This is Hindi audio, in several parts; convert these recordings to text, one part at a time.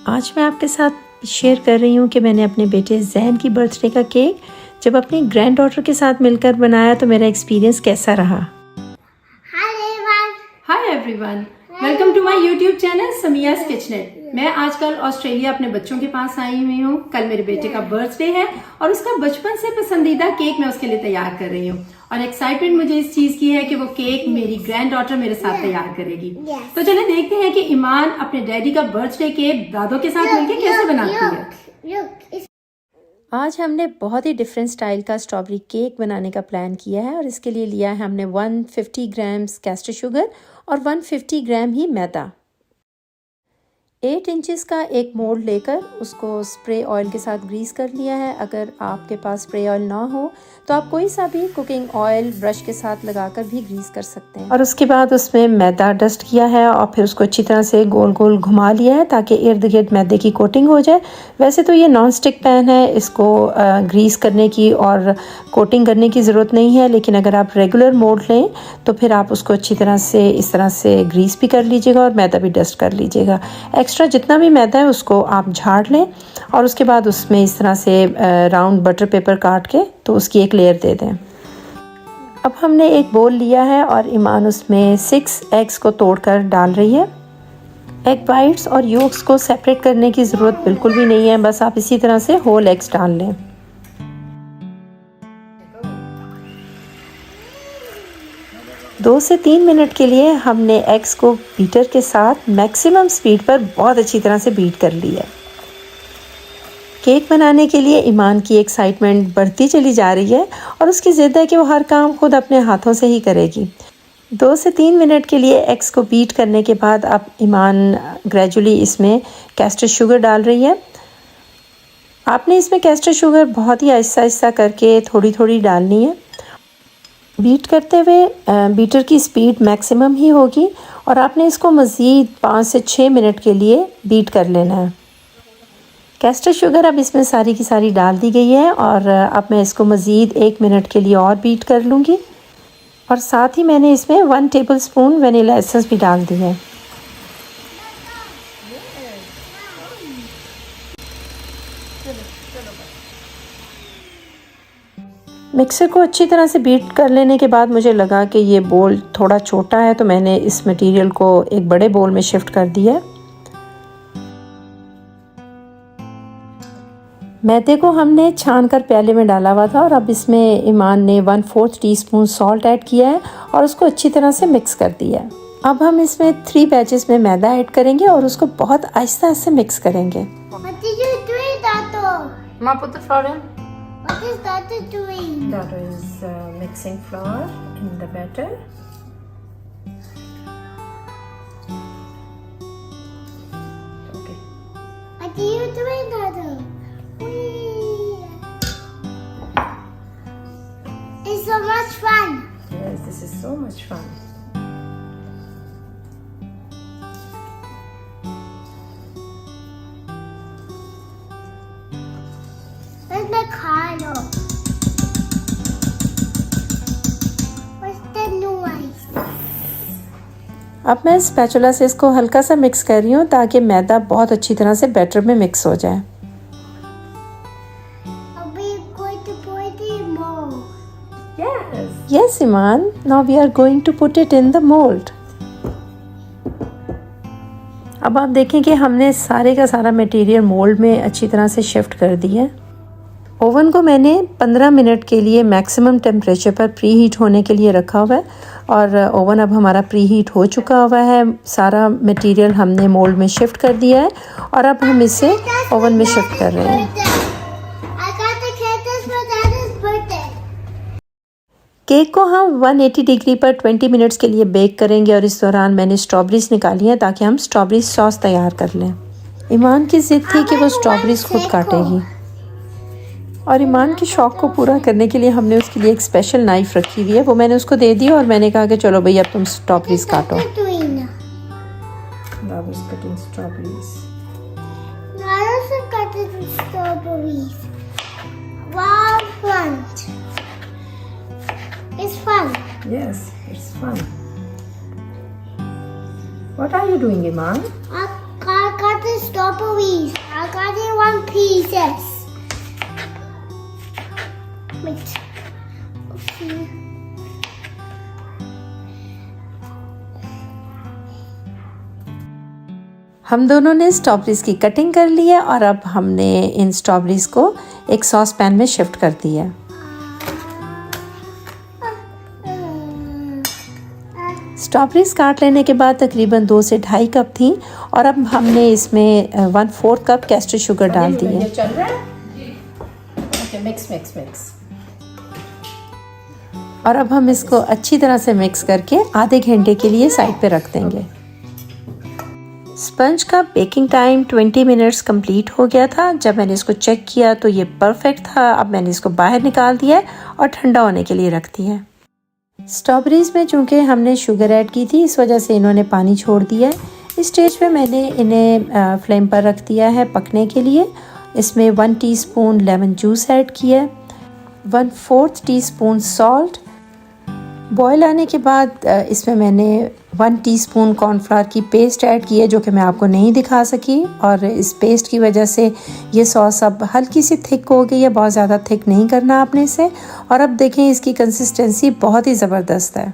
आज मैं आपके साथ शेयर कर रही हूँ कि मैंने अपने बेटे जैन की बर्थडे का केक जब अपनी ग्रैंड डॉटर के साथ मिलकर बनाया तो मेरा एक्सपीरियंस कैसा रहा। Hi everyone, welcome to my YouTube channel Samia's kitchen. मैं आजकल ऑस्ट्रेलिया अपने बच्चों के पास आई हुई हूँ। कल मेरे बेटे का बर्थडे है और उसका बचपन से पसंदीदा केक मैं उसके लिए तैयार कर रही हूँ और एक्साइटमेंट मुझे इस चीज की है कि वो केक मेरी ग्रैंड डॉटर मेरे साथ तैयार करेगी। तो चले देखते हैं कि ईमान अपने डैडी का बर्थडे केक दादों के साथ मिलकर कैसे बनाती है। आज हमने बहुत ही डिफरेंट स्टाइल का स्ट्रॉबेरी केक बनाने का प्लान किया है और इसके लिए लिया है हमने 150 ग्राम्स कैस्टर शुगर और 150 ग्राम ही मैदा। 8 इंचेस का एक मोल्ड लेकर उसको स्प्रे ऑयल के साथ ग्रीस कर लिया है। अगर आपके पास स्प्रे ऑयल ना हो तो आप कोई सा भी कुकिंग ऑयल ब्रश के साथ लगाकर भी ग्रीस कर सकते हैं। और उसके बाद उसमें मैदा डस्ट किया है और फिर उसको अच्छी तरह से गोल गोल घुमा लिया है ताकि इर्द गिर्द मैदे की कोटिंग हो जाए। वैसे तो ये नॉन स्टिक पैन है, इसको ग्रीस करने की और कोटिंग करने की ज़रूरत नहीं है, लेकिन अगर आप रेगुलर मोल्ड लें तो फिर आप उसको अच्छी तरह से इस तरह से ग्रीस भी कर लीजिएगा और मैदा भी डस्ट कर लीजिएगा। एक्स्ट्रा जितना भी मैदा है उसको आप झाड़ लें और उसके बाद उसमें इस तरह से राउंड बटर पेपर काट के तो उसकी एक लेयर दे दें। अब हमने एक बोल लिया है और ईमान उसमें 6 एग्स को तोड़कर डाल रही है। एग वाइट्स और योक्स को सेपरेट करने की ज़रूरत बिल्कुल भी नहीं है, बस आप इसी तरह से होल एग्स डाल लें। दो से 3 मिनट के लिए हमने एग्स को बीटर के साथ मैक्सिमम स्पीड पर बहुत अच्छी तरह से बीट कर लिया। केक बनाने के लिए ईमान की एक्साइटमेंट बढ़ती चली जा रही है और उसकी ज़िद है कि वो हर काम खुद अपने हाथों से ही करेगी। 2 से 3 मिनट के लिए एग्स को बीट करने के बाद अब ईमान ग्रेजुअली इसमें कैस्टर शुगर डाल रही है। आपने इसमें कैस्टर शुगर बहुत ही आहिस्ता आहिस्ता करके थोड़ी थोड़ी डालनी है। बीट करते हुए बीटर की स्पीड मैक्सिमम ही होगी और आपने इसको मज़ीद 5 से 6 मिनट के लिए बीट कर लेना है। कैस्टर शुगर अब इसमें सारी की सारी डाल दी गई है और अब मैं इसको मज़ीद 1 मिनट के लिए और बीट कर लूँगी और साथ ही मैंने इसमें 1 टेबलस्पून वनीला एसेंस भी डाल दी है। मिक्सर को अच्छी तरह से बीट कर लेने के बाद मुझे लगा कि ये बोल थोड़ा छोटा है तो मैंने इस मटेरियल को एक बड़े बोल में शिफ्ट कर दिया। मैदे को हमने छान कर प्याले में डाला हुआ था और अब इसमें ईमान ने 1/4 टीस्पून सॉल्ट ऐड किया है और उसको अच्छी तरह से मिक्स कर दिया है। अब हम इसमें 3 बैचेस में मैदा ऐड करेंगे और उसको बहुत आहिस्ता आहिस्ता मिक्स करेंगे। What is Dada doing? Dada is mixing flour in the batter. Okay. What are you doing, Dada? It's so much fun. Yes, this is so much fun. Where's my color? What's the noise? अब मैं स्पैचुला से इसको हल्का सा मिक्स कर रही हूँ ताकि मैदा बहुत अच्छी तरह से बैटर में मिक्स हो जाए। Are we going to put it in mold? Yes, Iman. Now we are going to put it in the mold. अब आप देखें कि हमने सारे का सारा मटेरियल मोल्ड में अच्छी तरह से शिफ्ट कर दिया है। ओवन को मैंने 15 मिनट के लिए मैक्सिमम टेम्परेचर पर प्री हीट होने के लिए रखा हुआ है और ओवन अब हमारा प्री हीट हो चुका हुआ है। सारा मटेरियल हमने मोल्ड में शिफ्ट कर दिया है और अब हम इसे ओवन में शिफ्ट कर रहे हैं। केक को हम 180 डिग्री पर 20 मिनट्स के लिए बेक करेंगे और इस दौरान मैंने स्ट्रॉबेरीज निकाली हैं ताकि हम स्ट्रॉबेरी सॉस तैयार कर लें। ईमान की ज़िद थी कि वो स्ट्रॉबेरीज खुद काटेगी और ईमान के शौक़ को पूरा करने के लिए हमने उसके लिए एक स्पेशल नाइफ़ रखी हुई है, वो मैंने उसको दे दी और मैंने कहा कि चलो भैया अब तुम स्ट्रॉबेरीज काटो। It's fun. Yes, it's fun. What are you doing, Iman? I got the strawberries. हम दोनों ने स्ट्रॉबेरीज की कटिंग कर ली है और अब हमने इन स्ट्रॉबेरीज को एक सॉस पैन में शिफ्ट कर दिया है। स्ट्रॉबेरीज काट लेने के बाद तकरीबन 2 से 2.5 कप थी और अब हमने इसमें 1/4 कप कैस्टर शुगर डाल दी है। चल रहा है ओके, मिक्स मिक्स मिक्स। और अब हम इसको अच्छी तरह से मिक्स करके आधे घंटे के लिए साइड पे रख देंगे। स्पंज का बेकिंग टाइम 20 मिनट्स कंप्लीट हो गया था। जब मैंने इसको चेक किया तो ये परफेक्ट था। अब मैंने इसको बाहर निकाल दिया है और ठंडा होने के लिए रख दिया है। स्ट्रॉबेरीज में चूँकि हमने शुगर ऐड की थी, इस वजह से इन्होंने पानी छोड़ दिया है। इस स्टेज पे मैंने इन्हें फ्लेम पर रख दिया है पकने के लिए। इसमें 1 टीस्पून लेमन जूस ऐड किया है, 1/4 टीस्पून सॉल्ट। बॉयल आने के बाद इसमें मैंने 1 टीस्पून कॉर्नफ्लावर की पेस्ट ऐड की है, जो कि मैं आपको नहीं दिखा सकी। और इस पेस्ट की वजह से ये सॉस अब हल्की सी थिक हो गई है, बहुत ज़्यादा थिक नहीं करना आपने इसे। और अब देखें इसकी कंसिस्टेंसी बहुत ही ज़बरदस्त है।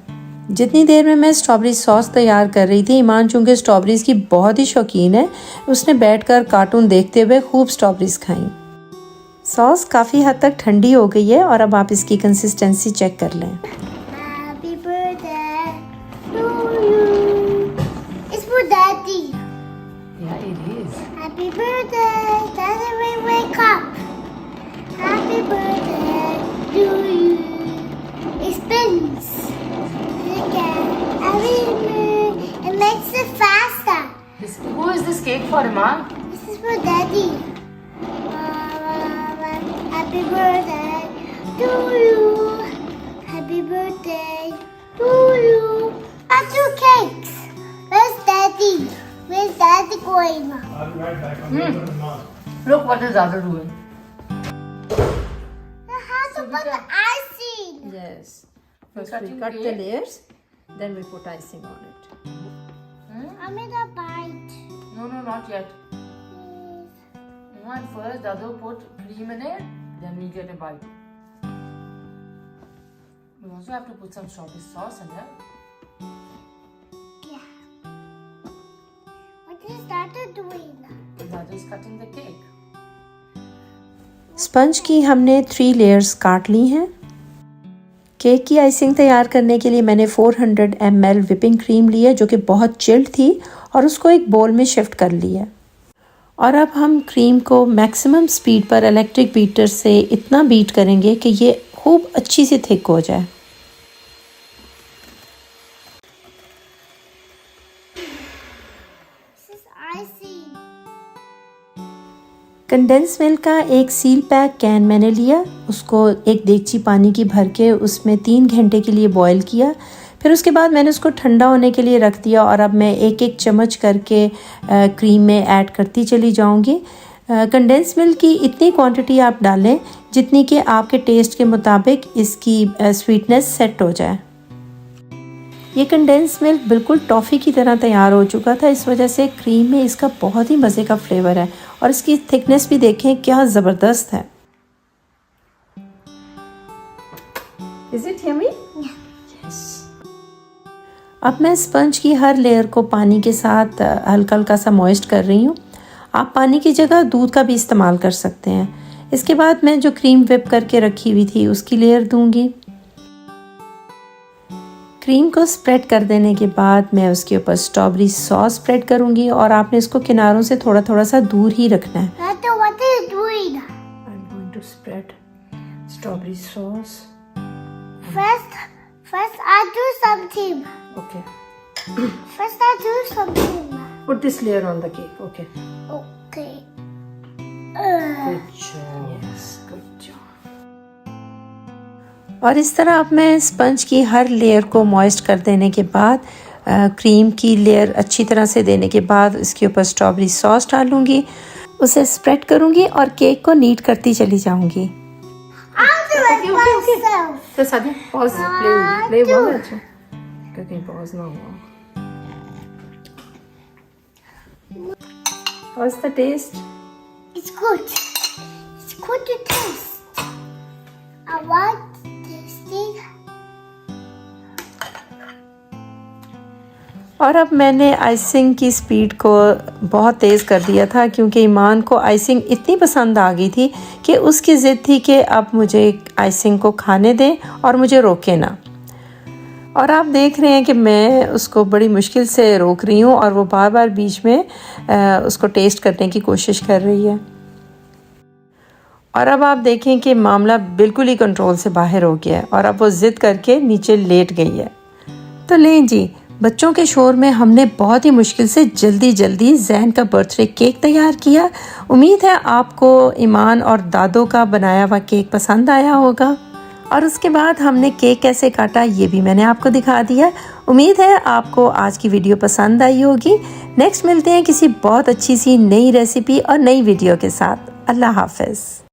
जितनी देर में मैं स्ट्रॉबेरी सॉस तैयार कर रही थी, ईमान चूँकि स्ट्रॉबेरीज़ की बहुत ही शौकीन है, उसने बैठकर कार्टून देखते हुए खूब स्ट्रॉबेरीज़ खाई। सॉस काफ़ी हद तक ठंडी हो गई है और अब आप इसकी कंसिस्टेंसी चेक कर लें। Happy birthday to you. It's for Daddy. Yeah, it is. Happy birthday, Daddy, we wake up. Happy birthday to you. It spins. Again. It makes it faster. Who is this cake for, Ma? This is for Daddy. Happy birthday to you. Happy birthday to you. That's 2 cakes. Where's Daddy? Where's Daddy going? I'll be right back. I'm going to the mall. Look what is Dada doing. I have to put the icing. Yes. First we cut the layers, then we put icing on it. I made a bite. No, not yet. Please. You want first Dada put cream in it, then we get a bite. We also have to put some strawberry sauce in there. Yeah. What is Dada doing? Dada is cutting the cake. Sponge की हमने 3 लेयर्स काट ली हैं। केक की आइसिंग तैयार करने के लिए मैंने 400 ml विपिंग क्रीम ली है, जो कि बहुत चिल्ड थी, और उसको एक बोल में शिफ्ट कर लिया। और अब हम क्रीम को मैक्सिमम स्पीड पर इलेक्ट्रिक बीटर से इतना बीट करेंगे कि ये खूब अच्छी सी थिक हो जाए। This is icing. Condense milk का एक सील पैक कैन मैंने लिया, उसको एक देगची पानी की भर के उसमें 3 घंटे के लिए बॉईल किया। फिर उसके बाद मैंने उसको ठंडा होने के लिए रख दिया और अब मैं एक एक चम्मच करके क्रीम में ऐड करती चली जाऊंगी। कंडेंस मिल्क की इतनी क्वांटिटी आप डालें जितनी कि आपके टेस्ट के मुताबिक इसकी स्वीटनेस सेट हो जाए। ये कंडेंस मिल्क बिल्कुल टॉफ़ी की तरह तैयार हो चुका था, इस वजह से क्रीम में इसका बहुत ही मज़े का फ्लेवर है और इसकी थिकनेस भी देखें क्या ज़बरदस्त है। Is it yummy? Yes. अब मैं स्पंज की हर लेयर को पानी के साथ हल्का हल्का सा मॉइस्ट कर रही हूँ। आप पानी की जगह दूध का भी इस्तेमाल कर सकते हैं। इसके बाद मैं जो क्रीम व्हिप करके रखी हुई थी उसकी लेयर दूंगी। क्रीम को स्प्रेड कर देने के बाद मैं उसके ऊपर स्ट्रॉबेरी सॉस स्प्रेड करूंगी और आपने इसको किनारों से थोड़ा थोड़ा सा दूर ही रखना है। Dada, what are you doing? I'm going to spread strawberry sauce. First I do something. Okay. First I do something. Put this layer on the cake. Okay. Okay. Good job. Yes, good job. और इस तरह अब मैं स्पंज की हर लेयर को मॉइस्ट कर देने के बाद क्रीम की लेयर अच्छी तरह से देने के बाद इसके ऊपर स्ट्रॉबेरी सॉस डालूंगी, उसे स्प्रेड करूंगी और केक को नीट करती चली जाऊंगी। I'll do it myself. तो सादी पॉज प्ले बहुत अच्छा क्योंकि पॉज ना हुआ। What's the taste? It's good. It's good to taste. I want tasting. और अब मैंने आइसिंग की स्पीड को बहुत तेज़ कर दिया था क्योंकि ईमान को आइसिंग इतनी पसंद आ गई थी कि उसकी ज़िद थी कि अब मुझे आइसिंग को खाने दें और मुझे रोके ना। और आप देख रहे हैं कि मैं उसको बड़ी मुश्किल से रोक रही हूँ और वो बार बार बीच में उसको टेस्ट करने की कोशिश कर रही है। और अब आप देखें कि मामला बिल्कुल ही कंट्रोल से बाहर हो गया है और अब वो ज़िद करके नीचे लेट गई है। तो लें जी, बच्चों के शोर में हमने बहुत ही मुश्किल से जल्दी ज़ैन का बर्थडे केक तैयार किया। उम्मीद है आपको ईमान और दादो का बनाया हुआ केक पसंद आया होगा। और उसके बाद हमने केक कैसे काटा ये भी मैंने आपको दिखा दिया। उम्मीद है आपको आज की वीडियो पसंद आई होगी। नेक्स्ट मिलते हैं किसी बहुत अच्छी सी नई रेसिपी और नई वीडियो के साथ। अल्लाह हाफ़िज़।